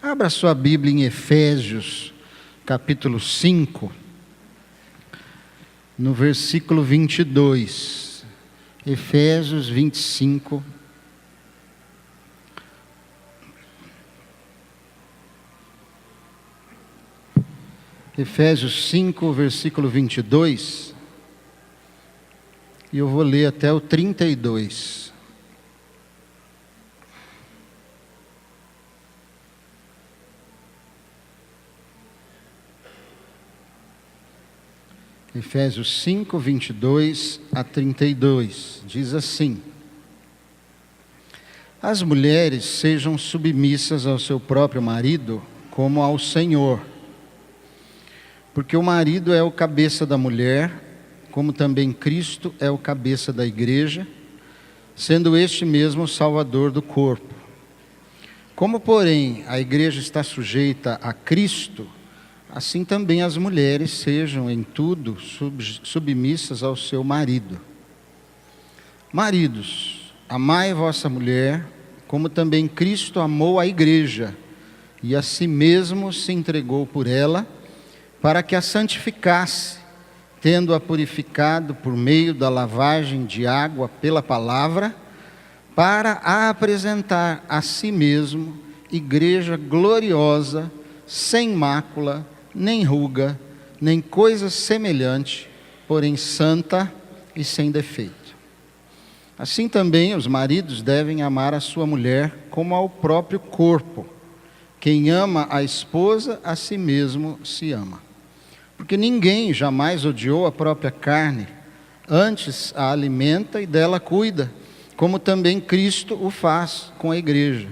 Abra sua Bíblia em Efésios, capítulo 5, no versículo 22. Efésios 25. Efésios 5, versículo 22. E eu vou ler até o 32. Efésios 5, 22 a 32, diz assim: As mulheres sejam submissas ao seu próprio marido, como ao Senhor. Porque o marido é o cabeça da mulher, como também Cristo é o cabeça da igreja, sendo este mesmo o Salvador do corpo. Como, porém, a igreja está sujeita a Cristo, assim também as mulheres sejam em tudo submissas ao seu marido. Maridos, amai vossa mulher, como também Cristo amou a igreja, e a si mesmo se entregou por ela, para que a santificasse, tendo-a purificado por meio da lavagem de água pela palavra, para a apresentar a si mesmo, igreja gloriosa, sem mácula, nem ruga, nem coisa semelhante, porém santa e sem defeito. Assim também os maridos devem amar a sua mulher como ao próprio corpo. Quem ama a esposa, a si mesmo se ama. Porque ninguém jamais odiou a própria carne, antes a alimenta e dela cuida, como também Cristo o faz com a igreja,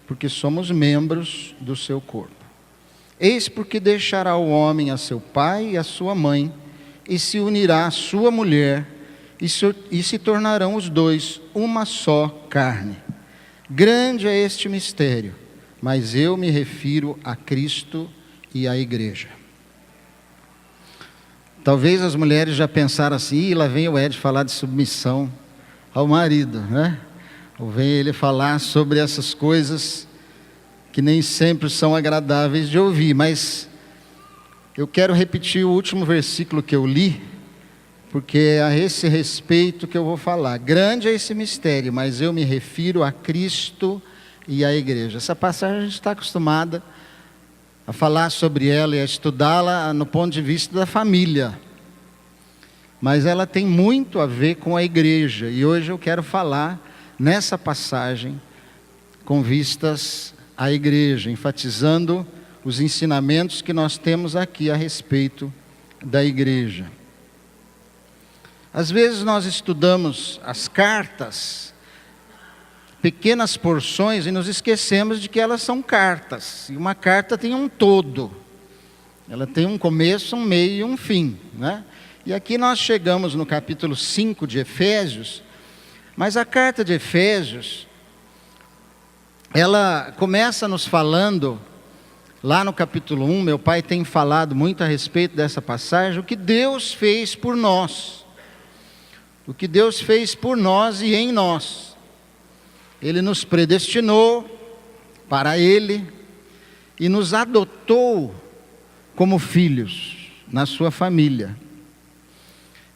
porque somos membros do seu corpo. Eis porque deixará o homem a seu pai e a sua mãe, e se unirá à sua mulher, e se tornarão os dois uma só carne. Grande é este mistério, mas eu me refiro a Cristo e à igreja. Talvez as mulheres já pensaram assim, lá vem o Ed falar de submissão ao marido, né? Ou vem ele falar sobre essas coisas que nem sempre são agradáveis de ouvir, mas eu quero repetir o último versículo que eu li, porque é a esse respeito que eu vou falar. Grande é esse mistério, mas eu me refiro a Cristo e à igreja. Essa passagem a gente está acostumada a falar sobre ela e a estudá-la no ponto de vista da família, mas ela tem muito a ver com a igreja, e hoje eu quero falar nessa passagem com vistas à igreja, enfatizando os ensinamentos que nós temos aqui a respeito da igreja. Às vezes nós estudamos as cartas, pequenas porções, e nos esquecemos de que elas são cartas, e uma carta tem um todo, ela tem um começo, um meio e um fim, né? E aqui nós chegamos no capítulo 5 de Efésios, mas a carta de Efésios, ela começa nos falando, lá no capítulo 1, meu pai tem falado muito a respeito dessa passagem, o que Deus fez por nós. O que Deus fez por nós e em nós. Ele nos predestinou para Ele e nos adotou como filhos na sua família.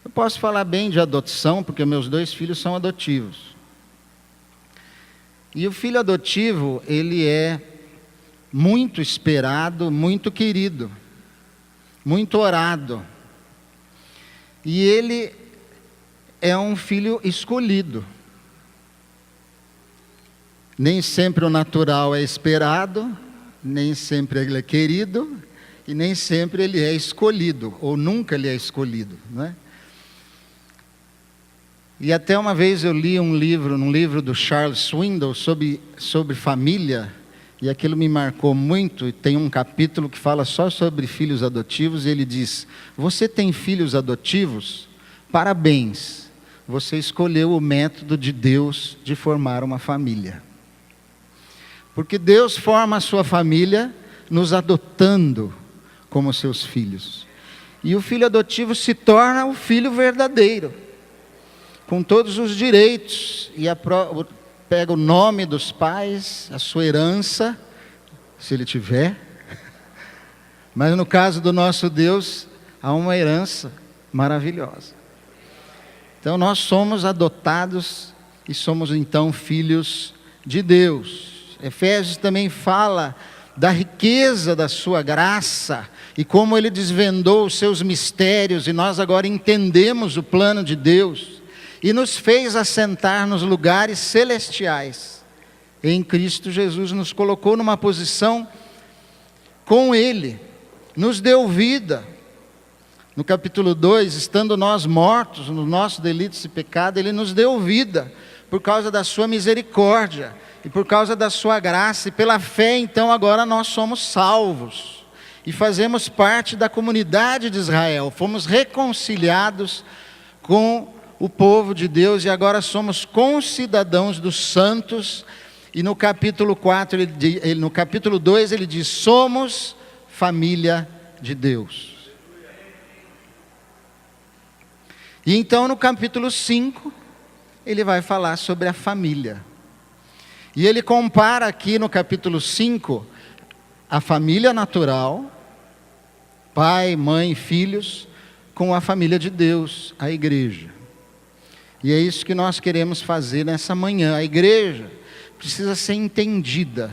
Eu posso falar bem de adoção, porque meus 2 filhos são adotivos. E o filho adotivo, ele é muito esperado, muito querido, muito orado. E ele é um filho escolhido. Nem sempre o natural é esperado, nem sempre ele é querido, e nem sempre ele é escolhido, ou nunca ele é escolhido, né? E até uma vez eu li num livro do Charles Swindoll sobre família, e aquilo me marcou muito, e tem um capítulo que fala só sobre filhos adotivos, e ele diz: você tem filhos adotivos? Parabéns, você escolheu o método de Deus de formar uma família. Porque Deus forma a sua família nos adotando como seus filhos. E o filho adotivo se torna o filho verdadeiro, com todos os direitos, e pega o nome dos pais, a sua herança, se ele tiver. Mas no caso do nosso Deus, há uma herança maravilhosa. Então nós somos adotados e somos então filhos de Deus. Efésios também fala da riqueza da sua graça e como ele desvendou os seus mistérios, e nós agora entendemos o plano de Deus e nos fez assentar nos lugares celestiais. Em Cristo Jesus nos colocou numa posição com ele, nos deu vida. No capítulo 2, estando nós mortos nos nossos delitos e pecado, ele nos deu vida por causa da sua misericórdia e por causa da sua graça, e pela fé então agora nós somos salvos e fazemos parte da comunidade de Israel, fomos reconciliados com o povo de Deus e agora somos concidadãos dos santos. E no capítulo 2 ele diz, somos família de Deus. E então no capítulo 5, ele vai falar sobre a família. E ele compara aqui no capítulo 5, a família natural, pai, mãe, filhos, com a família de Deus, a igreja. E é isso que nós queremos fazer nessa manhã. A igreja precisa ser entendida.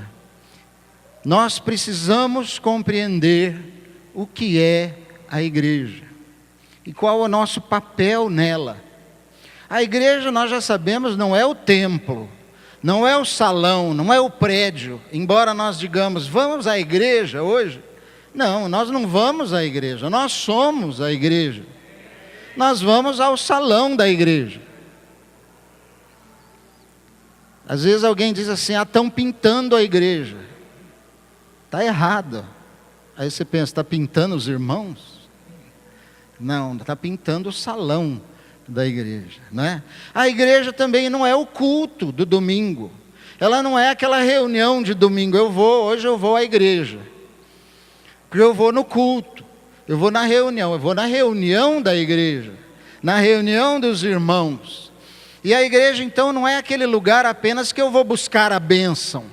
Nós precisamos compreender o que é a igreja e qual é o nosso papel nela. A igreja, nós já sabemos, não é o templo, não é o salão, não é o prédio. Embora nós digamos, vamos à igreja hoje. Não, nós não vamos à igreja, nós somos a igreja. Nós vamos ao salão da igreja. Às vezes alguém diz assim, estão pintando a igreja. Está errado. Aí você pensa, está pintando os irmãos? Não, está pintando o salão da igreja, né? A igreja também não é o culto do domingo. Ela não é aquela reunião de domingo. Hoje eu vou à igreja. Eu vou no culto. Eu vou na reunião. Eu vou na reunião da igreja. Na reunião dos irmãos. E a igreja então não é aquele lugar apenas que eu vou buscar a bênção.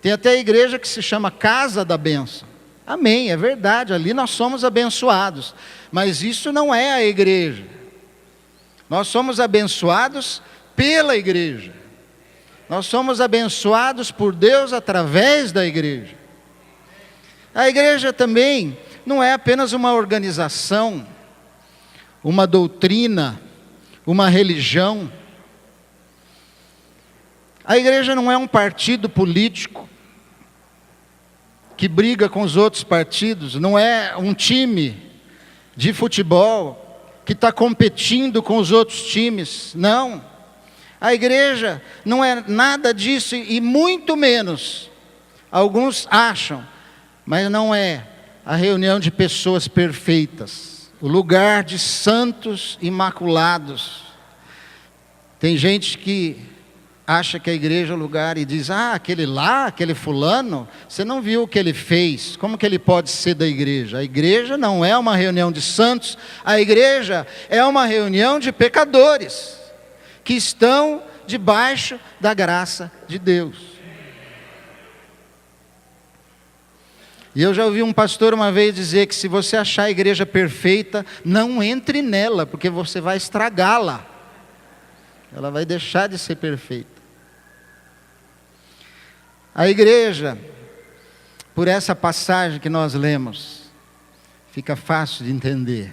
Tem até a igreja que se chama Casa da Bênção. Amém, é verdade, ali nós somos abençoados. Mas isso não é a igreja. Nós somos abençoados pela igreja. Nós somos abençoados por Deus através da igreja. A igreja também não é apenas uma organização, uma doutrina, uma religião. A igreja não é um partido político que briga com os outros partidos, não é um time de futebol que está competindo com os outros times, não. A igreja não é nada disso e muito menos, alguns acham, mas não é a reunião de pessoas perfeitas, o lugar de santos imaculados. Tem gente que acha que a igreja é o lugar e diz, aquele lá, aquele fulano, você não viu o que ele fez, como que ele pode ser da igreja? A igreja não é uma reunião de santos, a igreja é uma reunião de pecadores, que estão debaixo da graça de Deus. E eu já ouvi um pastor uma vez dizer que se você achar a igreja perfeita, não entre nela, porque você vai estragá-la. Ela vai deixar de ser perfeita. A igreja, por essa passagem que nós lemos, fica fácil de entender.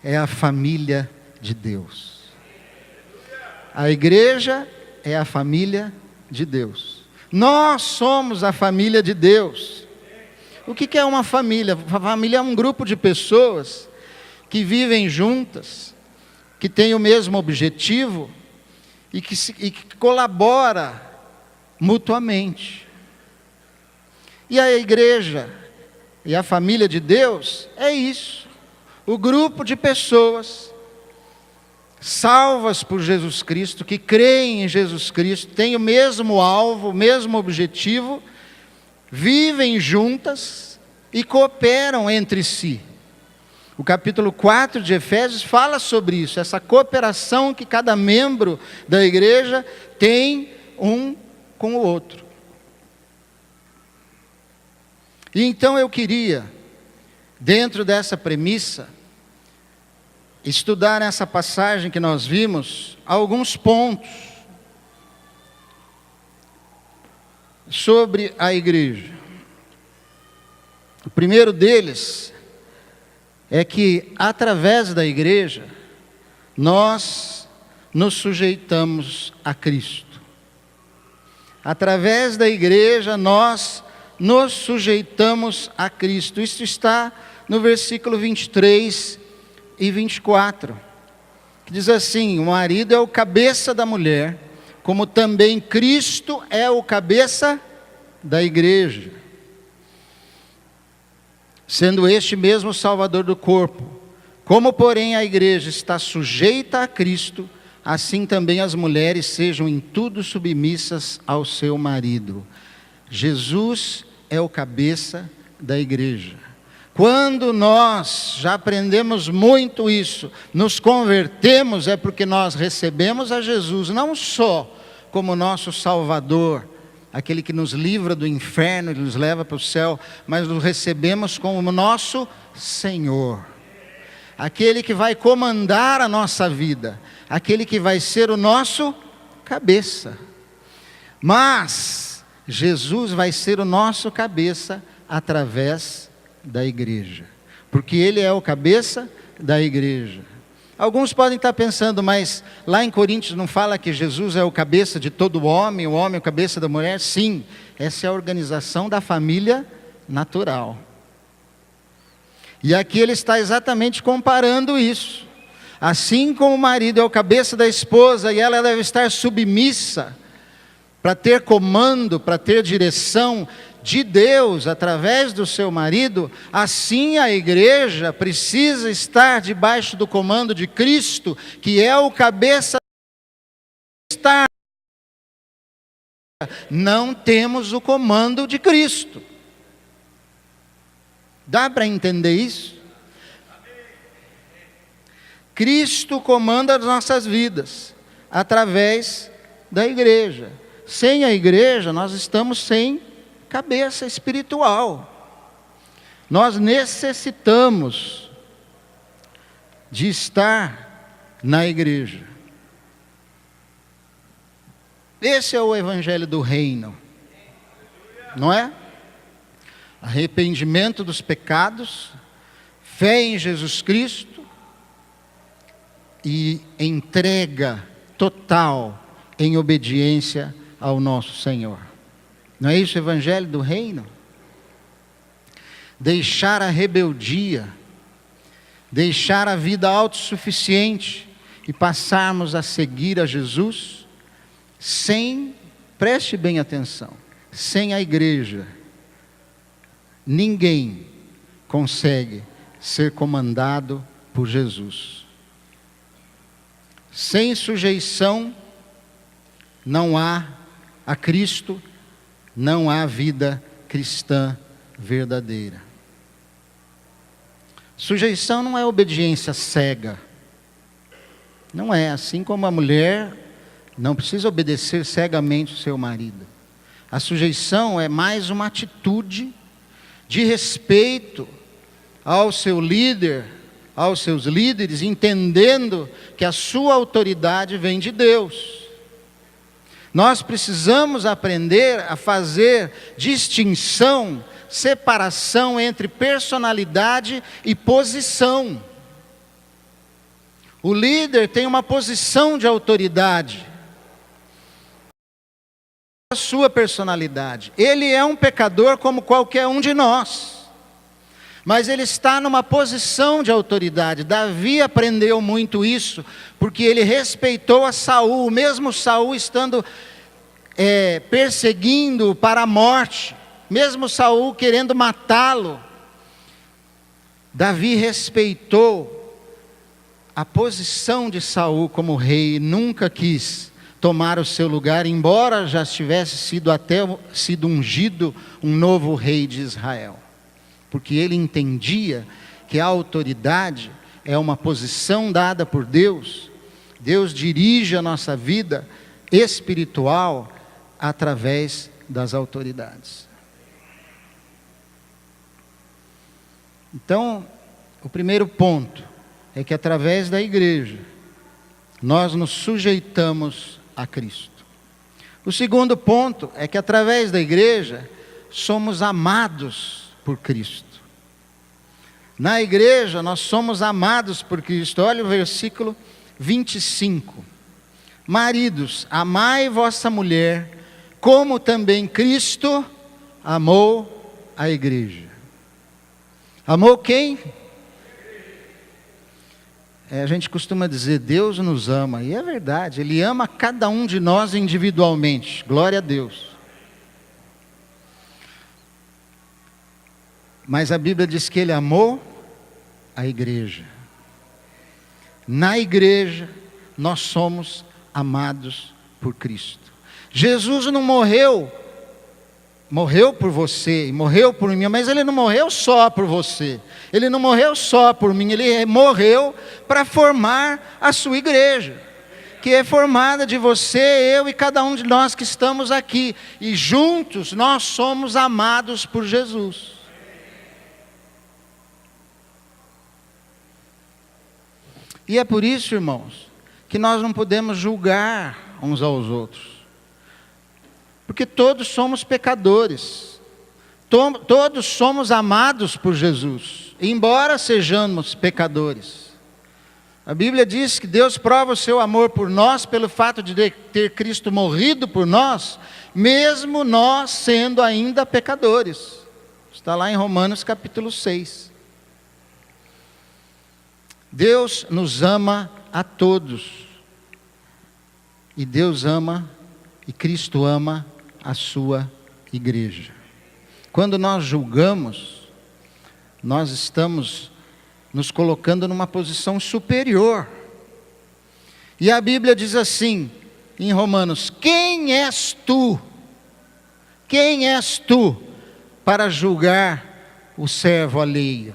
É a família de Deus. A igreja é a família de Deus. Nós somos a família de Deus. O que é uma família? A família é um grupo de pessoas que vivem juntas, que têm o mesmo objetivo e que colabora mutuamente. E a igreja e a família de Deus é isso. O grupo de pessoas salvas por Jesus Cristo, que creem em Jesus Cristo, têm o mesmo alvo, o mesmo objetivo, vivem juntas e cooperam entre si. O capítulo 4 de Efésios fala sobre isso, essa cooperação que cada membro da igreja tem um com o outro. E então eu queria, dentro dessa premissa, estudar nessa passagem que nós vimos, alguns pontos sobre a igreja. O primeiro deles é que, através da igreja, nós nos sujeitamos a Cristo. Através da igreja, nós nos sujeitamos a Cristo. Isso está no versículo 23 e 24, que diz assim: o marido é o cabeça da mulher, como também Cristo é o cabeça da igreja, sendo este mesmo o Salvador do corpo. Como, porém, a igreja está sujeita a Cristo, assim também as mulheres sejam em tudo submissas ao seu marido. Jesus é o cabeça da igreja. Quando nós já aprendemos muito isso, nos convertemos, é porque nós recebemos a Jesus, não só como nosso Salvador, aquele que nos livra do inferno e nos leva para o céu, mas nos recebemos como nosso Senhor, aquele que vai comandar a nossa vida, aquele que vai ser o nosso cabeça. Mas Jesus vai ser o nosso cabeça através da igreja, porque Ele é o cabeça da igreja. Alguns podem estar pensando, mas lá em Coríntios não fala que Jesus é o cabeça de todo homem, o homem é o cabeça da mulher? Sim, essa é a organização da família natural. E aqui ele está exatamente comparando isso. Assim como o marido é o cabeça da esposa e ela deve estar submissa para ter comando, para ter direção de Deus através do seu marido, assim a igreja precisa estar debaixo do comando de Cristo, que é o cabeça. Não temos o comando de Cristo. Dá para entender isso? Cristo comanda as nossas vidas através da igreja. Sem a igreja, nós estamos sem cabeça espiritual. Nós necessitamos de estar na igreja. Esse é o evangelho do reino, não é? Arrependimento dos pecados, fé em Jesus Cristo e entrega total em obediência ao nosso Senhor. Não é isso o evangelho do reino? Deixar a rebeldia, deixar a vida autossuficiente e passarmos a seguir a Jesus sem, preste bem atenção, sem a igreja, ninguém consegue ser comandado por Jesus. Sem sujeição não há a Cristo, não há vida cristã verdadeira. Sujeição não é obediência cega. Não é, assim como a mulher não precisa obedecer cegamente o seu marido. A sujeição é mais uma atitude de respeito ao seu líder, aos seus líderes, entendendo que a sua autoridade vem de Deus. Nós precisamos aprender a fazer distinção, separação entre personalidade e posição. O líder tem uma posição de autoridade, a sua personalidade. Ele é um pecador como qualquer um de nós, mas ele está numa posição de autoridade. Davi aprendeu muito isso, porque ele respeitou a Saul, mesmo Saul estando perseguindo para a morte, mesmo Saul querendo matá-lo, Davi respeitou a posição de Saul como rei e nunca quis tomar o seu lugar, embora já tivesse sido ungido um novo rei de Israel. Porque ele entendia que a autoridade é uma posição dada por Deus. Deus dirige a nossa vida espiritual através das autoridades. Então, o primeiro ponto é que através da igreja, nós nos sujeitamos a Cristo. O segundo ponto é que através da igreja, somos amados por Cristo. Na igreja, nós somos amados por Cristo. Olha o versículo 25. Maridos, amai vossa mulher, como também Cristo amou a igreja. Amou quem? A gente costuma dizer, Deus nos ama, e é verdade, Ele ama cada um de nós individualmente, glória a Deus. Mas a Bíblia diz que Ele amou a igreja. Na igreja, nós somos amados por Cristo. Jesus não morreu por você, morreu por mim, mas Ele não morreu só por você, Ele não morreu só por mim, Ele morreu para formar a sua igreja, que é formada de você, eu e cada um de nós que estamos aqui, e juntos nós somos amados por Jesus. E é por isso, irmãos, que nós não podemos julgar uns aos outros. Porque todos somos pecadores. Todos somos amados por Jesus, embora sejamos pecadores. A Bíblia diz que Deus prova o seu amor por nós pelo fato de ter Cristo morrido por nós, mesmo nós sendo ainda pecadores. Está lá em Romanos capítulo 6. Deus nos ama a todos. E Deus ama, e Cristo ama a sua igreja. Quando nós julgamos, nós estamos nos colocando numa posição superior. E a Bíblia diz assim, em Romanos: quem és tu? Quem és tu para julgar o servo alheio?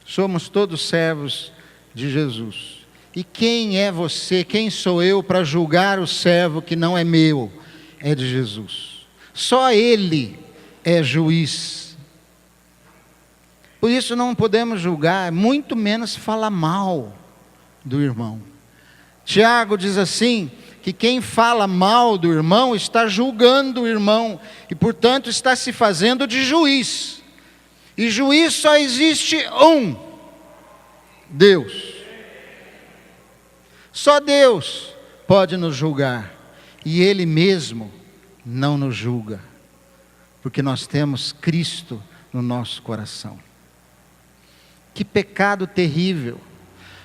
Somos todos servos de Jesus. E quem é você, quem sou eu para julgar o servo que não é meu, é de Jesus. Só Ele é juiz. Por isso não podemos julgar, muito menos falar mal do irmão. Tiago diz assim, que quem fala mal do irmão está julgando o irmão, e portanto está se fazendo de juiz. E juiz só existe um: Deus. Só Deus pode nos julgar, e Ele mesmo não nos julga, porque nós temos Cristo no nosso coração. Que pecado terrível,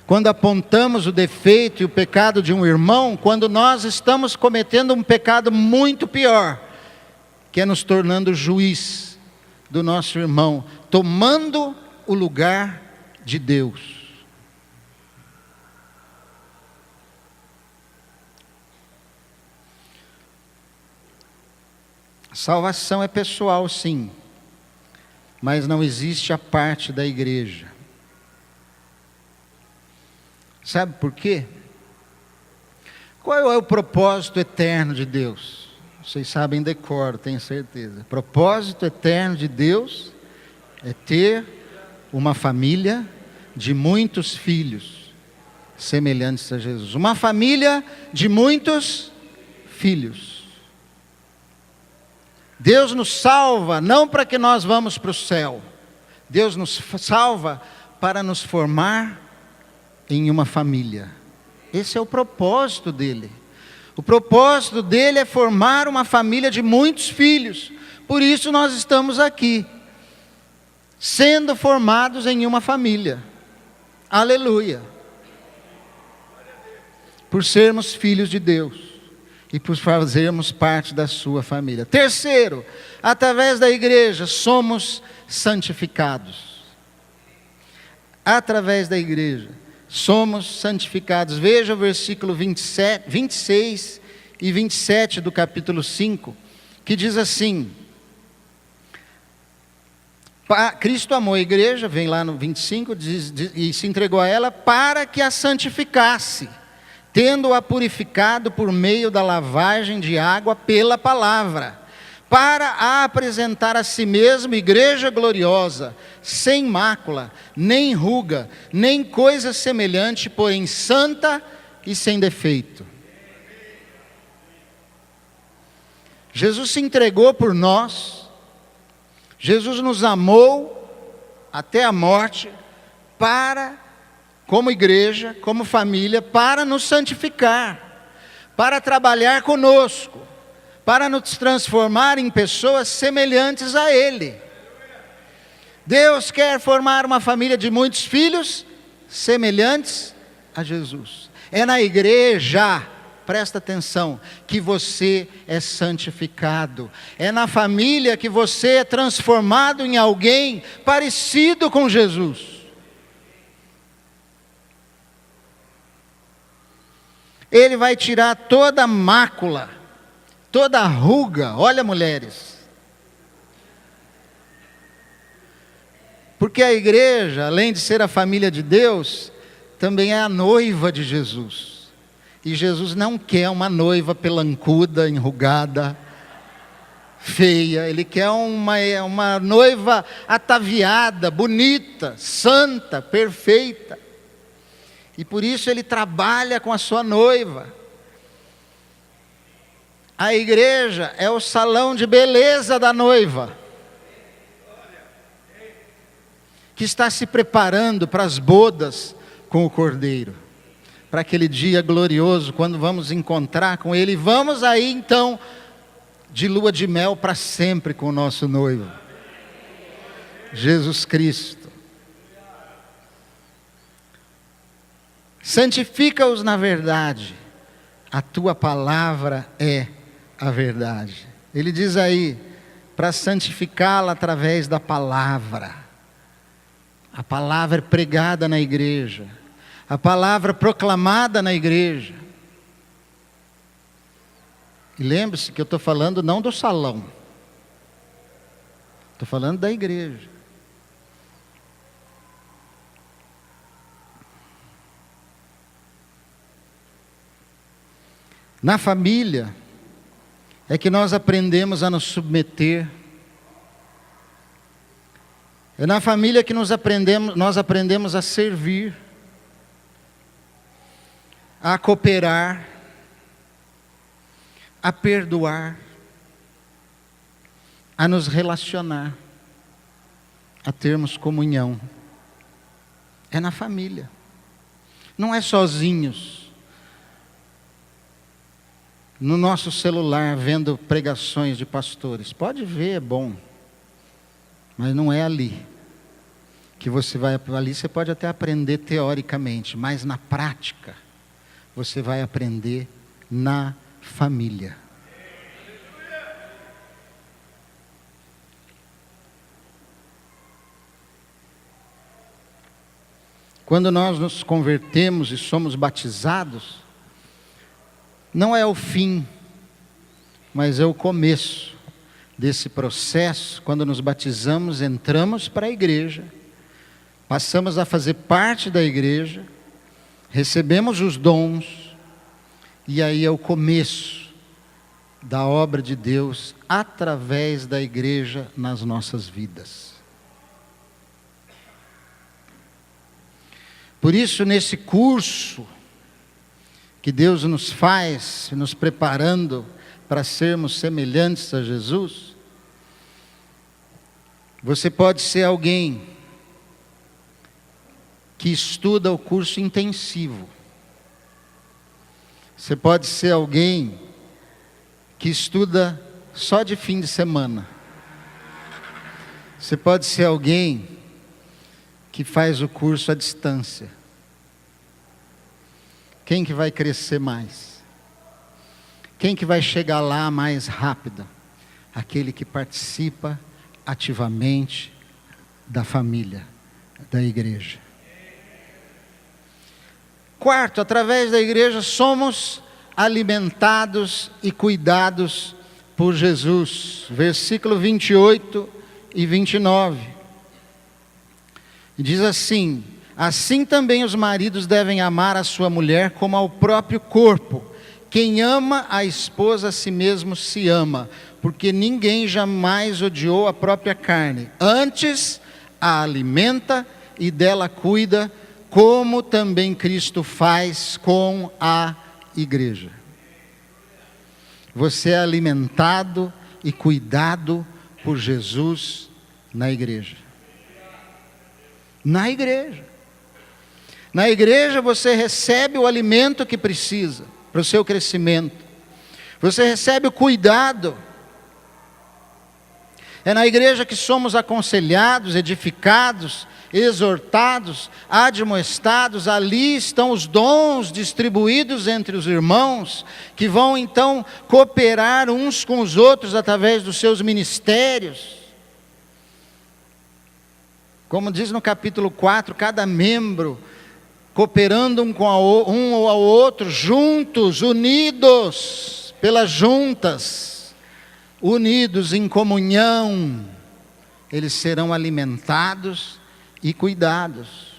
quando apontamos o defeito e o pecado de um irmão, quando nós estamos cometendo um pecado muito pior, que é nos tornando juiz do nosso irmão, tomando o lugar de Deus. Salvação é pessoal, sim, mas não existe a parte da igreja. Sabe por quê? Qual é o propósito eterno de Deus? Vocês sabem de cor, tenho certeza. O propósito eterno de Deus é ter uma família de muitos filhos, semelhantes a Jesus. Uma família de muitos filhos. Deus nos salva não para que nós vamos para o céu. Deus nos salva para nos formar em uma família. Esse é o propósito dele. O propósito dele é formar uma família de muitos filhos. Por isso nós estamos aqui, sendo formados em uma família. Aleluia. Por sermos filhos de Deus e por fazermos parte da sua família. Terceiro, através da igreja somos santificados. Através da igreja somos santificados. Veja o versículo 26 e 27 do capítulo 5, que diz assim: Cristo amou a igreja, vem lá no 25, e se entregou a ela para que a santificasse, tendo-a purificado por meio da lavagem de água pela palavra, para a apresentar a si mesmo igreja gloriosa, sem mácula, nem ruga, nem coisa semelhante, porém santa e sem defeito. Jesus se entregou por nós, Jesus nos amou até a morte, como igreja, como família, para nos santificar, para trabalhar conosco, para nos transformar em pessoas semelhantes a Ele. Deus quer formar uma família de muitos filhos semelhantes a Jesus. É na igreja, presta atenção, que você é santificado. É na família que você é transformado em alguém parecido com Jesus. Ele vai tirar toda mácula, toda ruga. Olha, mulheres, porque a igreja, além de ser a família de Deus, também é a noiva de Jesus. E Jesus não quer uma noiva pelancuda, enrugada, feia. Ele quer uma noiva ataviada, bonita, santa, perfeita. E por isso Ele trabalha com a sua noiva. A igreja é o salão de beleza da noiva, que está se preparando para as bodas com o Cordeiro, para aquele dia glorioso, quando vamos encontrar com Ele. Vamos aí então, de lua de mel para sempre com o nosso noivo, Jesus Cristo. Santifica-os na verdade, a tua palavra é a verdade. Ele diz aí, para santificá-la através da palavra. A palavra pregada na igreja, a palavra proclamada na igreja. E lembre-se que eu estou falando não do salão, estou falando da igreja. Na família é que nós aprendemos a nos submeter. É na família que nós aprendemos a servir, a cooperar, a perdoar, a nos relacionar, a termos comunhão. É na família, não é sozinhos, no nosso celular, vendo pregações de pastores. Pode ver, é bom, mas não é ali que você vai. Ali você pode até aprender teoricamente, mas na prática você vai aprender na família. Quando nós nos convertemos e somos batizados, não é o fim, mas é o começo desse processo. Quando nos batizamos, entramos para a igreja, passamos a fazer parte da igreja, recebemos os dons, e aí é o começo da obra de Deus através da igreja nas nossas vidas. Por isso, nesse curso que Deus nos faz, nos preparando para sermos semelhantes a Jesus, você pode ser alguém que estuda o curso intensivo. Você pode ser alguém que estuda só de fim de semana. Você pode ser alguém que faz o curso à distância. Quem que vai crescer mais? Quem que vai chegar lá mais rápido? Aquele que participa ativamente da família, da igreja. Quarto, através da igreja somos alimentados e cuidados por Jesus. Versículo 28 e 29. Diz assim: assim também os maridos devem amar a sua mulher como ao próprio corpo. Quem ama a esposa a si mesmo se ama, porque ninguém jamais odiou a própria carne. Antes, a alimenta e dela cuida, como também Cristo faz com a igreja. Você é alimentado e cuidado por Jesus na igreja. Na igreja. Na igreja você recebe o alimento que precisa para o seu crescimento. Você recebe o cuidado. É na igreja que somos aconselhados, edificados, exortados, admoestados. Ali estão os dons distribuídos entre os irmãos, que vão então cooperar uns com os outros através dos seus ministérios. Como diz no capítulo 4, cada membro cooperando um ao outro, juntos, unidos pelas juntas, unidos em comunhão, eles serão alimentados e cuidados.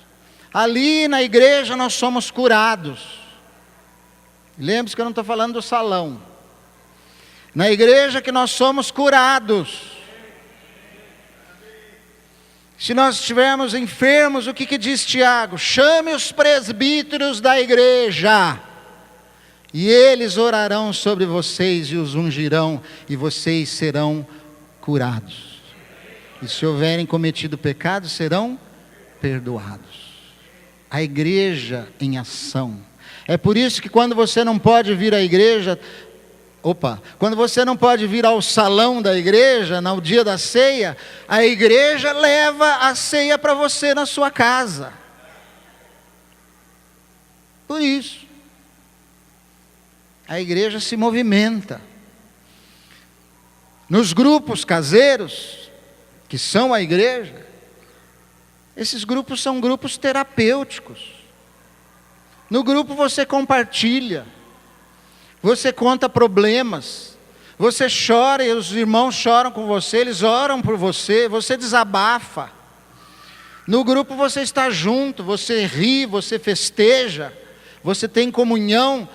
Ali na igreja nós somos curados. Lembre-se que eu não estou falando do salão. Na igreja que nós somos curados. Se nós estivermos enfermos, o que diz Tiago? Chame os presbíteros da igreja, e eles orarão sobre vocês e os ungirão, e vocês serão curados. E se houverem cometido pecado, serão perdoados. A igreja em ação. É por isso que quando você não pode vir à igreja, quando você não pode vir ao salão da igreja, no dia da ceia, a igreja leva a ceia para você na sua casa. Por isso, a igreja se movimenta. Nos grupos caseiros, que são a igreja, esses grupos são grupos terapêuticos. No grupo você compartilha. Você conta problemas, você chora e os irmãos choram com você, eles oram por você, você desabafa. No grupo você está junto, você ri, você festeja, você tem comunhão,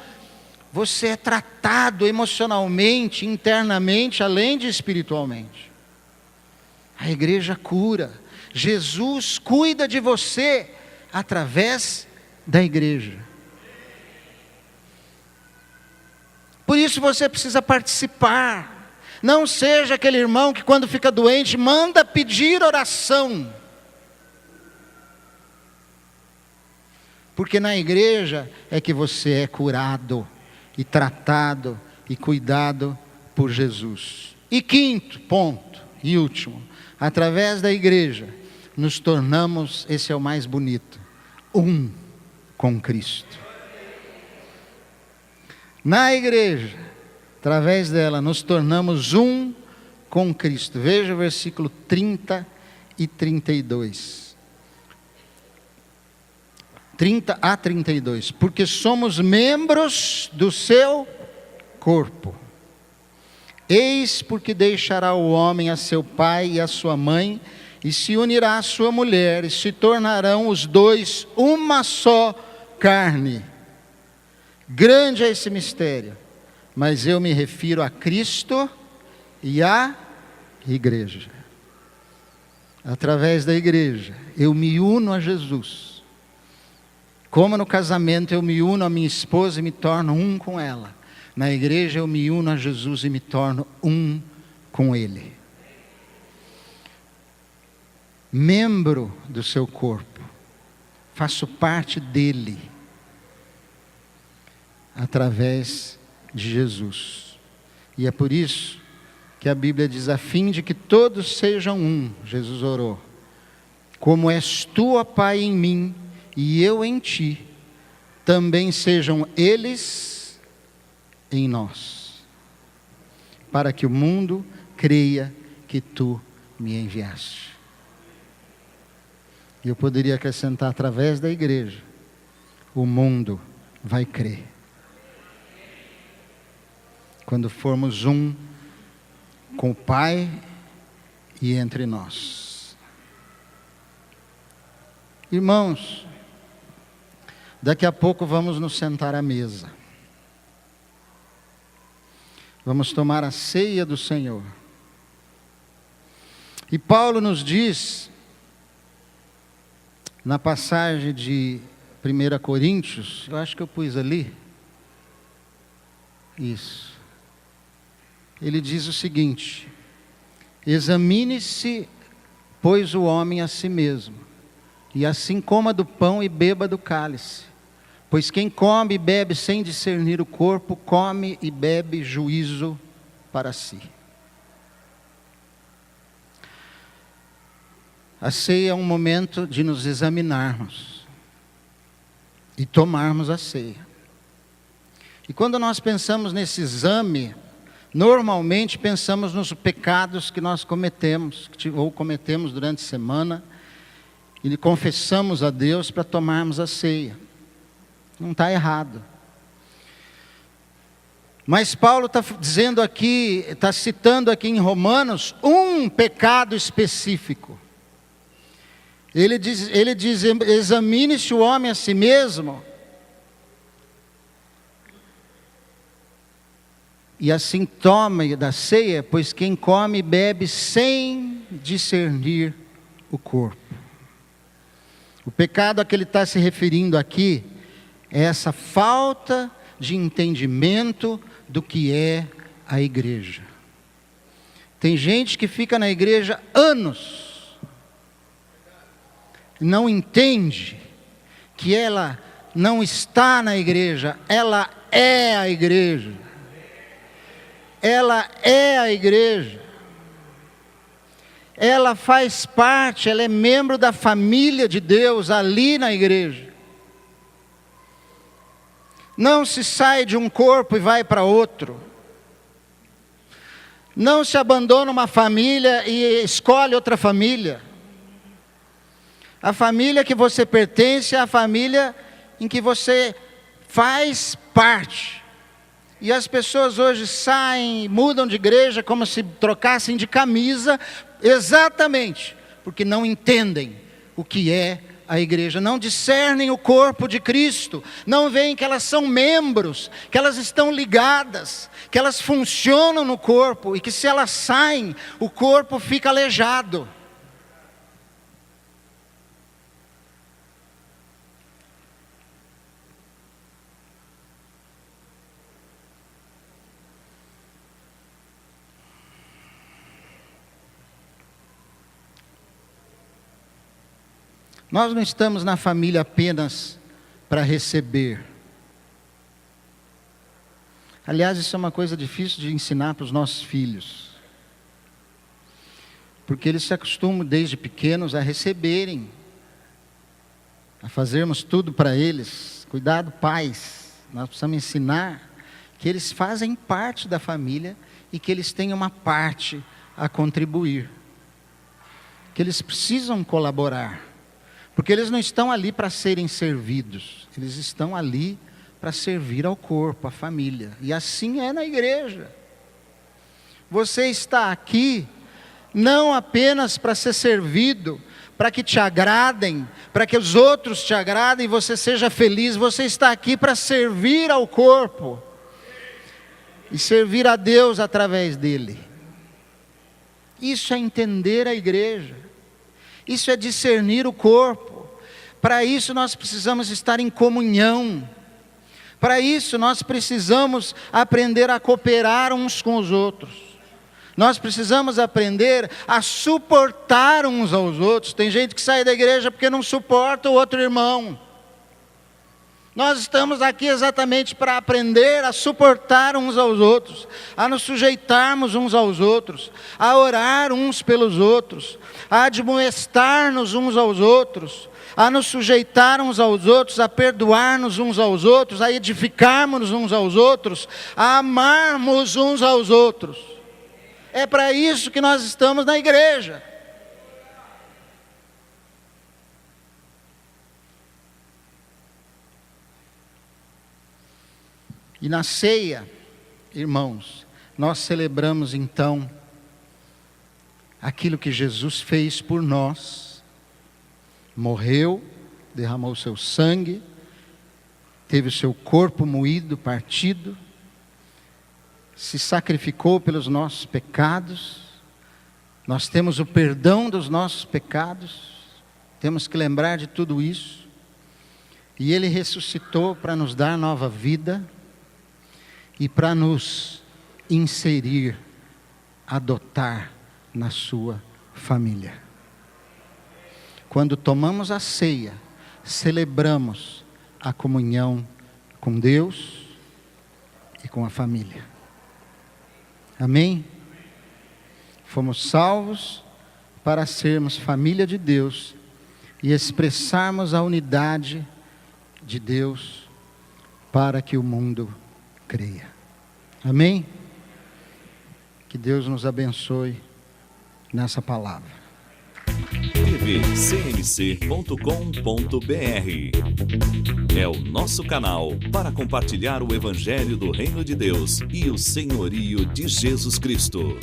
você é tratado emocionalmente, internamente, além de espiritualmente. A igreja cura, Jesus cuida de você através da igreja. Por isso você precisa participar. Não seja aquele irmão que quando fica doente manda pedir oração. Porque na igreja é que você é curado e tratado e cuidado por Jesus. E quinto ponto e último, através da igreja nos tornamos, esse é o mais bonito, um com Cristo. Na igreja, através dela, nos tornamos um com Cristo. Veja o versículo 30 e 32. 30 a 32. Porque somos membros do seu corpo. Eis porque deixará o homem a seu pai e a sua mãe, e se unirá à sua mulher, e se tornarão os dois uma só carne. Grande é esse mistério, mas eu me refiro a Cristo e à igreja. Através da igreja, eu me uno a Jesus. Como no casamento eu me uno a minha esposa e me torno um com ela. Na igreja eu me uno a Jesus e me torno um com Ele. Membro do seu corpo, faço parte dele. Através de Jesus. E é por isso que a Bíblia diz, a fim de que todos sejam um, Jesus orou. Como és tu, ó Pai, em mim, e eu em ti, também sejam eles em nós, para que o mundo creia que tu me enviaste. E eu poderia acrescentar, através da igreja, o mundo vai crer. Quando formos um com o Pai e entre nós. Irmãos, daqui a pouco vamos nos sentar à mesa. Vamos tomar a ceia do Senhor. E Paulo nos diz, na passagem de 1 Coríntios, eu acho que eu pus ali, isso. Ele diz o seguinte: examine-se, pois, o homem a si mesmo, e assim coma do pão e beba do cálice. Pois quem come e bebe sem discernir o corpo, come e bebe juízo para si. A ceia é um momento de nos examinarmos e tomarmos a ceia. E quando nós pensamos nesse exame, normalmente pensamos nos pecados que nós cometemos, ou cometemos durante a semana, e confessamos a Deus para tomarmos a ceia. Não está errado. Mas Paulo está dizendo aqui, está citando aqui em Romanos, um pecado específico. Ele diz, examine-se o homem a si mesmo, e assim tome da ceia, pois quem come e bebe sem discernir o corpo. O pecado a que ele está se referindo aqui é essa falta de entendimento do que é a igreja. Tem gente que fica na igreja anos, não entende que ela não está na igreja, ela é a igreja. Ela é a igreja. Ela faz parte, ela é membro da família de Deus ali na igreja. Não se sai de um corpo e vai para outro. Não se abandona uma família e escolhe outra família. A família que você pertence é a família em que você faz parte. E as pessoas hoje saem, mudam de igreja como se trocassem de camisa, exatamente porque não entendem o que é a igreja, não discernem o corpo de Cristo, não veem que elas são membros, que elas estão ligadas, que elas funcionam no corpo e que se elas saem, o corpo fica aleijado. Nós não estamos na família apenas para receber. Aliás, isso é uma coisa difícil de ensinar para os nossos filhos. Porque eles se acostumam desde pequenos a receberem, a fazermos tudo para eles. Cuidado, pais, nós precisamos ensinar que eles fazem parte da família e que eles têm uma parte a contribuir. Que eles precisam colaborar. Porque eles não estão ali para serem servidos, eles estão ali para servir ao corpo, à família. E assim é na igreja. Você está aqui não apenas para ser servido, para que te agradem, para que os outros te agradem e você seja feliz. Você está aqui para servir ao corpo e servir a Deus através dele. Isso é entender a igreja. Isso é discernir o corpo. Para isso nós precisamos estar em comunhão. Para isso nós precisamos aprender a cooperar uns com os outros. Nós precisamos aprender a suportar uns aos outros. Tem gente que sai da igreja porque não suporta o outro irmão. Nós estamos aqui exatamente para aprender a suportar uns aos outros, a nos sujeitarmos uns aos outros, a orar uns pelos outros, a admoestar-nos uns aos outros, a nos sujeitar uns aos outros, a perdoar-nos uns aos outros, a edificarmos uns aos outros, a amarmos uns aos outros. É para isso que nós estamos na igreja. E na ceia, irmãos, nós celebramos então aquilo que Jesus fez por nós. Morreu, derramou seu sangue, teve o seu corpo moído, partido, se sacrificou pelos nossos pecados, nós temos o perdão dos nossos pecados, temos que lembrar de tudo isso, e Ele ressuscitou para nos dar nova vida, e para nos inserir, adotar na sua família. Quando tomamos a ceia, celebramos a comunhão com Deus e com a família. Amém? Fomos salvos para sermos família de Deus e expressarmos a unidade de Deus para que o mundo creia. Amém? Que Deus nos abençoe nessa palavra. tvcmc.com.br é o nosso canal para compartilhar o Evangelho do Reino de Deus e o senhorio de Jesus Cristo.